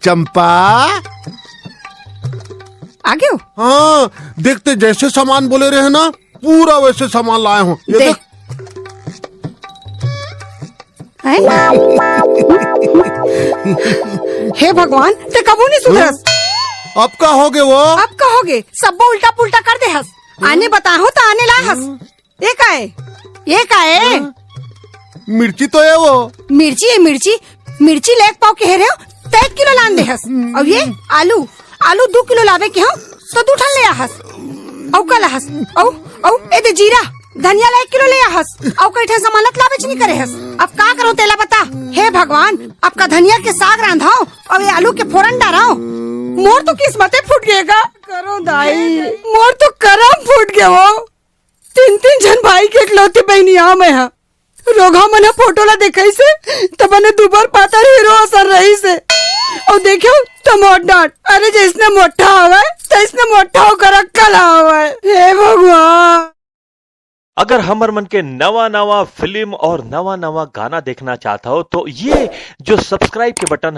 चंपा आगे हो? हाँ, देखते जैसे सामान बोले रहे ना, पूरा वैसे सामान लाए हूँ। ये देख। हे भगवान, ते कबू नहीं सुधरस। अब का होगे वो? अब कहोगे सब उल्टा पुल्टा कर दे हस। आने बताहो तो आने ला हस। ये का है? मिर्ची तो है वो। मिर्ची है मिर्ची ले पाव के रहे हो तो 1 किलो लान दे हस। और ये आलू 2 किलो लावे के हो तो 2 ठन ले आ हस। औ का ला हस। औ ए दे जीरा धनिया ला 1 किलो ले आ हस। औ कई जमानत लावे नहीं करे हस। अब का करो तेला बता। हे भगवान, आपका धनिया के साग रांधाओ और ये आलू के फोरन डाराओ। मोर तो किस्मते फूट गएगा। करो दाई, मोर तो करम फूट गया वो। 3 जन भाई के इकलौती बहनिया में है। रोगा मने फोटो ला देखई से तब मने दुबर पातर हीरो असर रही से। और देखियो तो मोट डांट। अरे जिसने मोटा हुआ है तो इसने मोटा होकर अक्कल हुआ है। हे भगवान। अगर हमर मन के नवा फिल्म और नवा गाना देखना चाहता हो तो ये जो सब्सक्राइब के बटन